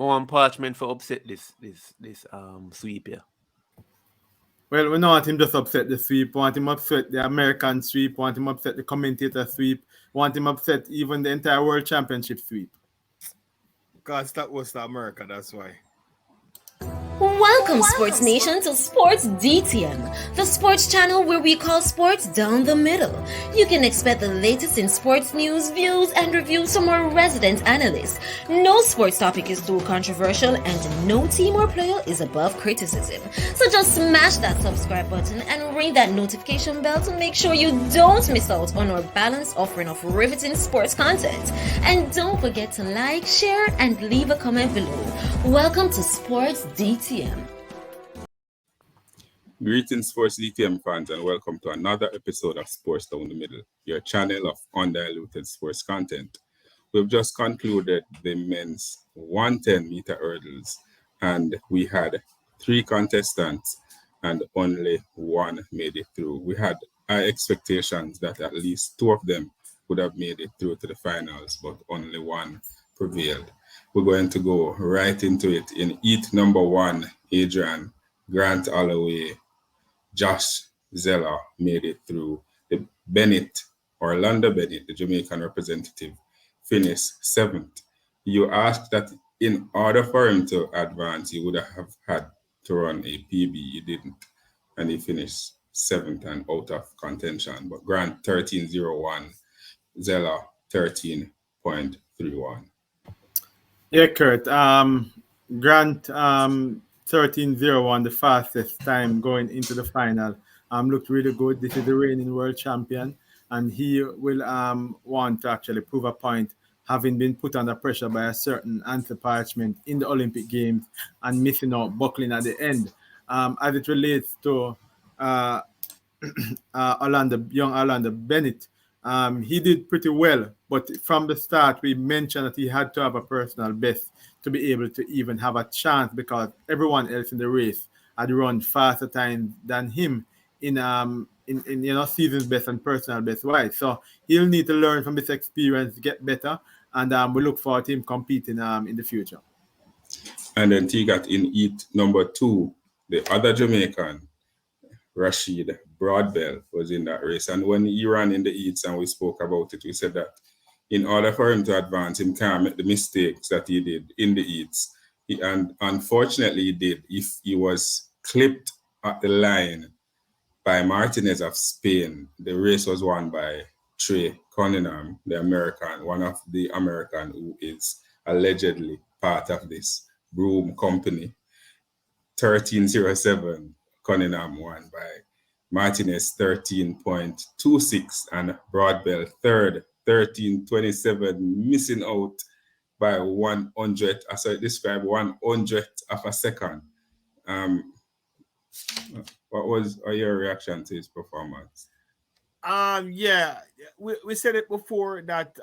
want Parchment for upset this sweep here. Well, we don't want him just upset the sweep. We want him upset the American sweep. We want him upset the commentator sweep. We want him upset even the entire World Championship sweep. Because that was the America, that's why. Welcome, Sports Nation, to Sports DTM, the sports channel where we call sports down the middle. You can expect the latest in sports news, views, and reviews from our resident analysts. No sports topic is too controversial, and no team or player is above criticism. So just smash that subscribe button and ring that notification bell to make sure you don't miss out on our balanced offering of riveting sports content. And don't forget to like, share, and leave a comment below. Welcome to Sports DTM. Greetings, Sports DTM fans, and welcome to another episode of Sports Down the Middle, your channel of undiluted sports content. We've just concluded the men's 110-meter hurdles, and we had 3 contestants, and only one made it through. We had high expectations that at least 2 of them would have made it through to the finals, but only one prevailed. We're going to go right into it. In heat number 1, Adrian, Grant Holloway, Josh Zeller made it through. The Orlando Bennett, the Jamaican representative, finished 7th. You asked that in order for him to advance, he would have had to run a PB. He didn't, and he finished 7th and out of contention. But Grant 13.01, Zeller 13.31. Yeah, Kurt. Grant 13.01, the fastest time going into the final. Looked really good. This is the reigning world champion, and he will want to actually prove a point, having been put under pressure by a certain Hansle Parchment in the Olympic Games and missing out, buckling at the end. As it relates to Orlando Bennett, he did pretty well, but from the start we mentioned that he had to have a personal best to be able to even have a chance, because everyone else in the race had run faster time than him in season's best and personal best wise. So he'll need to learn from this experience, get better, and we look forward to him competing in the future. And then he got in heat number 2, the other Jamaican, Rashid Broadbell, was in that race. And when he ran in the heats and we spoke about it, we said that in order for him to advance, he can't make the mistakes that he did in the heats. And unfortunately, he did. If he was clipped at the line by Martinez of Spain, the race was won by Trey Cunningham, the American, one of the American who is allegedly part of this broom company. 13.07. Cunningham won by Martinez 13.26, and Broadbell third 13.27, missing out by 100. As I described, 100th of a second. What was your reaction to his performance? Yeah, we said it before that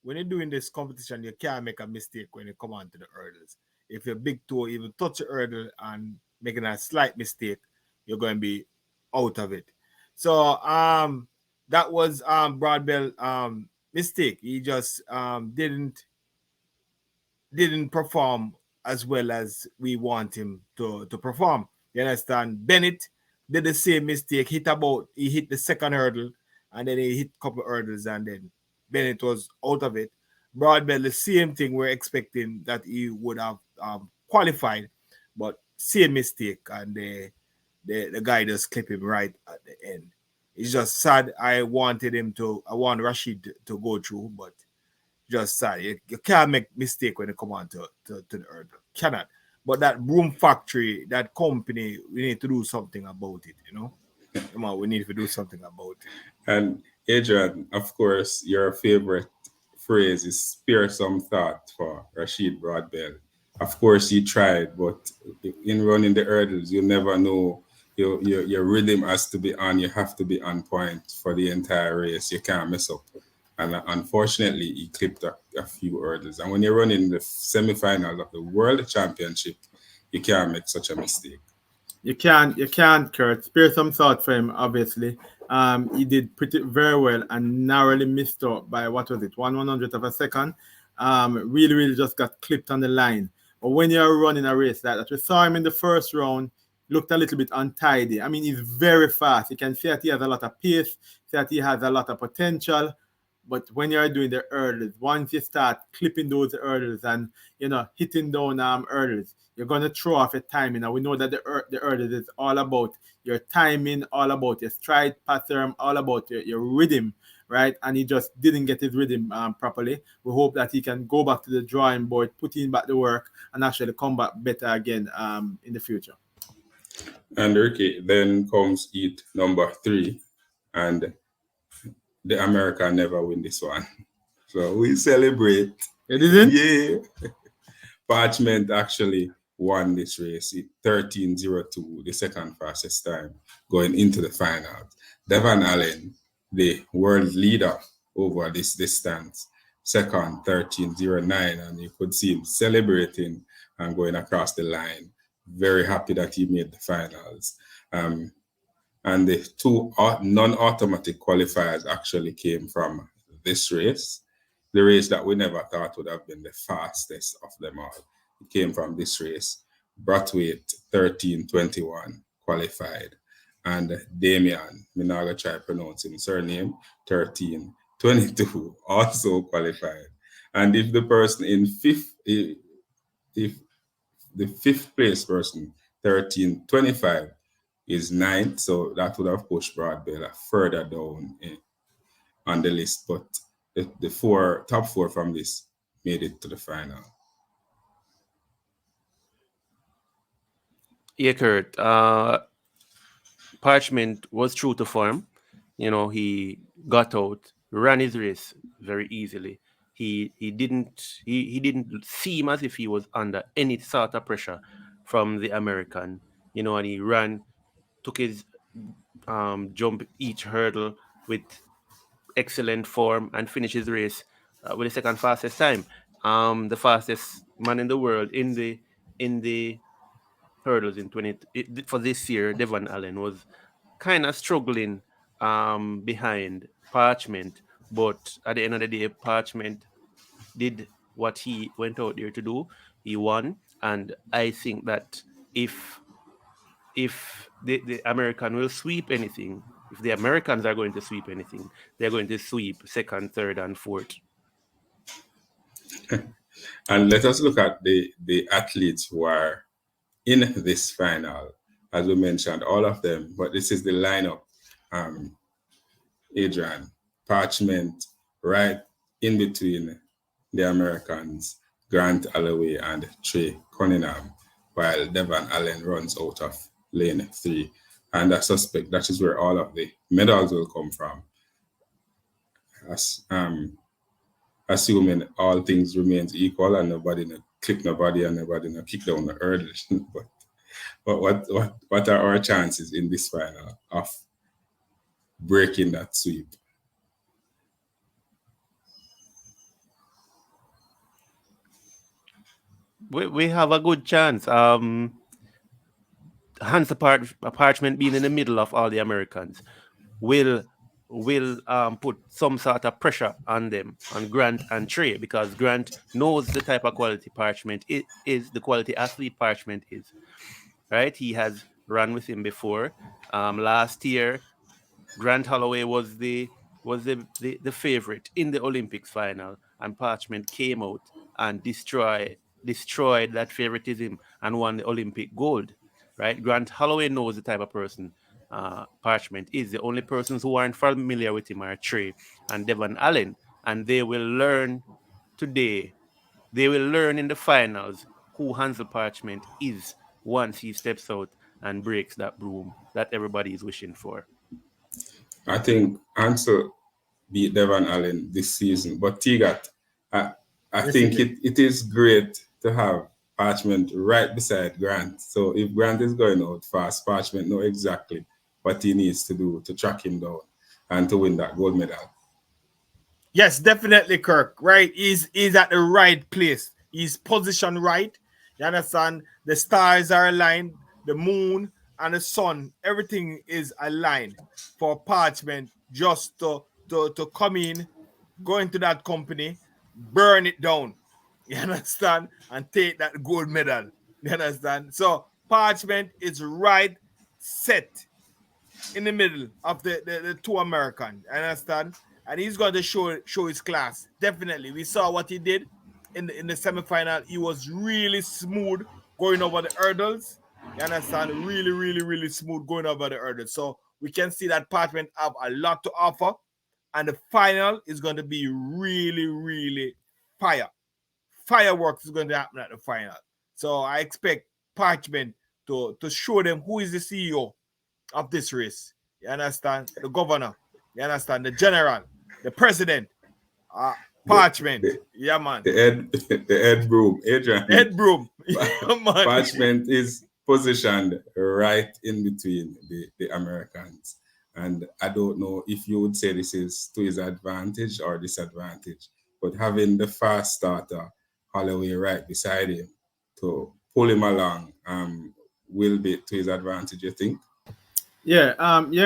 when you're doing this competition, you can't make a mistake when you come onto the hurdles. If your big toe even touch a hurdle and making a slight mistake, you're going to be out of it. So that was Broadbell mistake. He just didn't perform as well as we want him to perform. You understand? Bennett did the same mistake. He hit the second hurdle, and then he hit a couple of hurdles, and then Bennett was out of it. Broadbell, the same thing. We're expecting that he would have qualified, but same mistake, and the guy just clipped him right at the end. It's just sad. I want Rashid to go through, but just sad. You can't make mistake when you come on to the hurdle. Cannot. But that broom factory, that company, we need to do something about it, Come on, we need to do something about it. And Adrian, of course, your favorite phrase is spare some thought for Rashid Broadbell. Of course, he tried, but in running the hurdles, you never know. Your rhythm has to be on. You have to be on point for the entire race. You can't mess up. And unfortunately, he clipped a few hurdles. And when you're running the semifinals of the World Championship, you can't make such a mistake. You can't, Kurt. Spare some thought for him, obviously. He did very well and narrowly missed out by, 1/100th of a second. Really just got clipped on the line. But when you're running a race like that, we saw him in the first round, looked a little bit untidy. I mean, he's very fast. You can see that he has a lot of pace, see that he has a lot of potential. But when you're doing the hurdles, once you start clipping those hurdles and, hitting down hurdles, you're going to throw off your timing. And we know that the hurdles is all about your timing, all about your stride pattern, all about your rhythm, right? And he just didn't get his rhythm properly. We hope that he can go back to the drawing board, put in back the work, and actually come back better again in the future. And Ricky, then comes heat number 3, and the American never win this one. So we celebrate. You didn't? Yeah. Parchment actually won this race, 13:02, the second fastest time going into the finals. Devon Allen, the world leader over this distance, second, 13:09, and you could see him celebrating and going across the line. Very happy that he made the finals. And the 2 non-automatic qualifiers actually came from this race. The race that we never thought would have been the fastest of them all. It came from this race. Brathwaite, 13:21, qualified. And Damian, I'm not going to try pronouncing his surname, 13:22, also qualified. And if the person in if the 5th place person, 13:25, is 9th, so that would have pushed Broadbell further down on the list. But the top 4 from this made it to the final. Yeah, Kurt. Parchment was true to form. He got out, ran his race very easily. He didn't seem as if he was under any sort of pressure from the American. And he ran, took his jump each hurdle with excellent form and finished his race with the second fastest time. The fastest man in the world in the hurdles for this year, Devon Allen, was kind of struggling behind Parchment, but at the end of the day, Parchment did what he went out there to do. He won, and I think that if the American will sweep anything, if the Americans are going to sweep anything, they're going to sweep 2nd, 3rd, and 4th. And let us look at the athletes who are in this final. As we mentioned, all of them, but this is the lineup. Adrian, Parchment, right in between the Americans, Grant Alloway and Trey Cunningham, while Devon Allen runs out of lane 3. And I suspect that is where all of the medals will come from. Assuming all things remains equal and nobody no clip nobody and nobody no kick down the hurdles. But what are our chances in this final of breaking that sweep? We have a good chance. Hansle Parchment being in the middle of all the Americans will put some sort of pressure on them, on Grant and Trey, because Grant knows the type of quality Parchment is, the quality athlete Parchment is. Right? He has run with him before. Last year, Grant Holloway was the favorite in the Olympics final, and Parchment came out and destroyed that favoritism and won the Olympic gold. Right? Grant Holloway knows the type of person Parchment is. The only persons who aren't familiar with him are Trey and Devon Allen, and they will learn today. They will learn in the finals who Hansle Parchment is once he steps out and breaks that broom that everybody is wishing for. I think Hansle beat Devon Allen this season, but Tigat, I think it is great to have Parchment right beside Grant. So if Grant is going out fast, Parchment know exactly what he needs to do to track him down and to win that gold medal. Yes, definitely, Kirk. Right? He's at the right place. He's positioned right. You understand? The stars are aligned, the moon and the sun, everything is aligned for Parchment just to come in, go into that company, burn it down. You understand? And take that gold medal. You understand? So Parchment is right set in the middle of the two Americans. You understand? And he's going to show his class. Definitely. We saw what he did in the semifinal. He was really smooth going over the hurdles. You understand? Really, really, really smooth going over the hurdles. So we can see that Parchment have a lot to offer. And the final is going to be really, really fire. Fireworks is going to happen at the final. So I expect Parchment to show them who is the CEO of this race. You understand? The governor. You understand? The general. The president. Parchment. Yeah, man. The Ed Broom. Adrian. Ed Broom. Yeah, man. Parchment is positioned right in between the Americans. And I don't know if you would say this is to his advantage or disadvantage, but having the fast starter, Holloway, right beside him to pull him along will be to his advantage, you think? Yeah,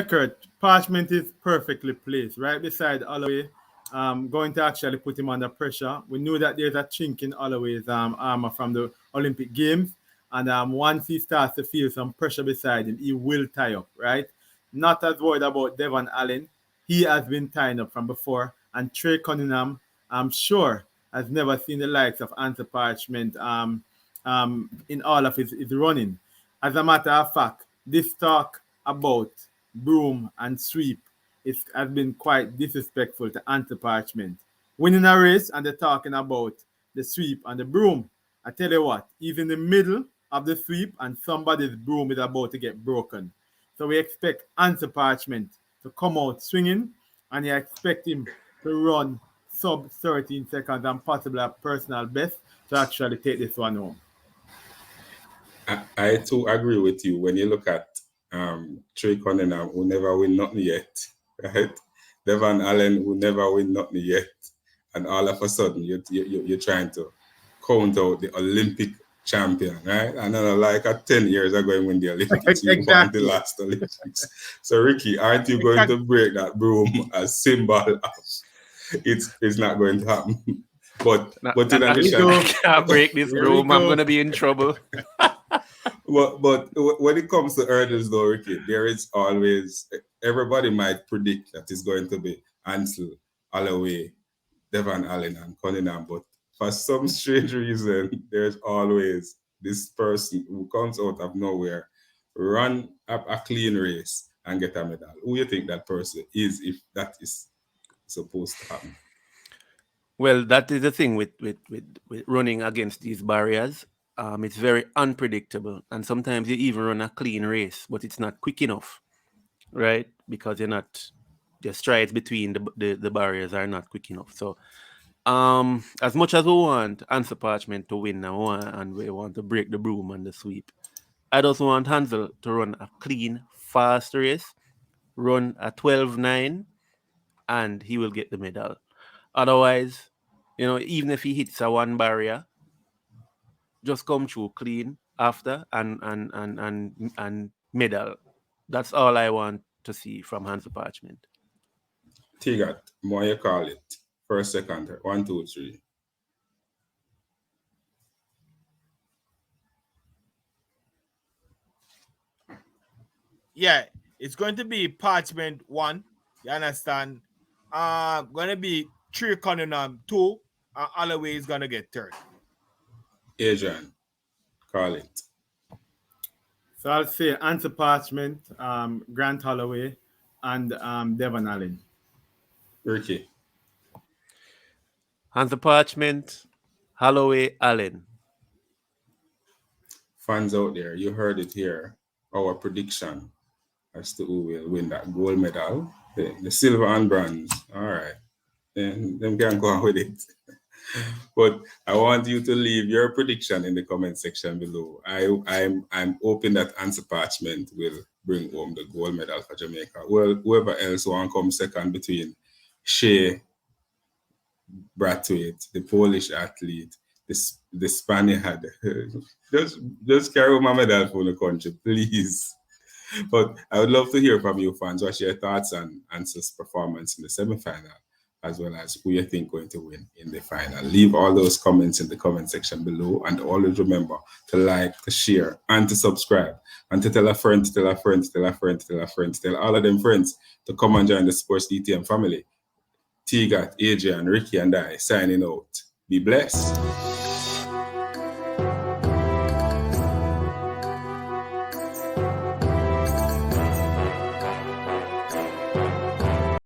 Kurt. Parchment is perfectly placed right beside Holloway. Going to actually put him under pressure. We knew that there's a chink in Holloway's armor from the Olympic Games, and once he starts to feel some pressure beside him, he will tie up, right? Not as worried about Devon Allen. He has been tying up from before, and Trey Cunningham, I'm sure, has never seen the likes of Anthony Parchment in all of his running. As a matter of fact, this talk about broom and sweep has been quite disrespectful to Anthony Parchment. Winning a race and they're talking about the sweep and the broom. I tell you what, he's in the middle of the sweep and somebody's broom is about to get broken. So we expect Anthony Parchment to come out swinging, and you expect him to run sub 13 seconds and possibly a personal best to actually take this one home. I too agree with you when you look at Trey Cunningham, who never win nothing yet, right? Devon Allen, who never win nothing yet, and all of a sudden you're trying to count out the Olympic champion, right? And then like 10 years ago, when win the Olympics, you won the last Olympics. So Ricky, aren't you going to break that broom as symbol of it's not going to happen? But in addition, I can't break this broom. I'm going to be in trouble. But when it comes to hurdles, though, Ricky, there is always, everybody might predict that it's going to be Hansle, Holloway, Devon Allen, and Cunningham. But for some strange reason, there's always this person who comes out of nowhere, run a clean race, and get a medal. Who do you think that person is, if that is supposed to happen? Well, that is the thing with running against these barriers. It's very unpredictable, and sometimes you even run a clean race, but it's not quick enough, right? Because the strides between the barriers are not quick enough. So, as much as we want Hansle Parchment to win and we want to break the broom and the sweep, I just want Hansle to run a clean, fast race, run a 12.9, and he will get the medal. Otherwise, even if he hits a one barrier, just come through clean after and medal. That's all I want to see from Hansle Parchment. Tigat, more you call it. First, second, 1, 2, 3. Yeah, it's going to be Parchment 1. You understand? Going to be Trey Cunningham 2. Holloway is going to get third. Adrian, call it. So I'll say Anthony Parchment, Grant Holloway, and Devon Allen. Ricky. Hansle Parchment, Holloway, Allen. Fans out there, you heard it here. Our prediction as to who will win that gold medal, the silver and bronze. All right, then them can go on with it. But I want you to leave your prediction in the comment section below. I'm hoping that Hansle Parchment will bring home the gold medal for Jamaica. Well, whoever else want to come second between Shea Brathwaite, the Polish athlete, the Spaniard, just carry my medal for the country, please. But I would love to hear from you fans. What's your thoughts on Hansle's performance in the semi-final? as well as who you think going to win in the final. Leave all those comments in the comment section below, and always remember to like, to share, and to subscribe, and to tell a friend, to tell a friend, to tell a friend, to tell a friend, to tell all of them friends to come and join the Sports DTM family. T-Gat, AJ, and Ricky and I signing out. Be blessed.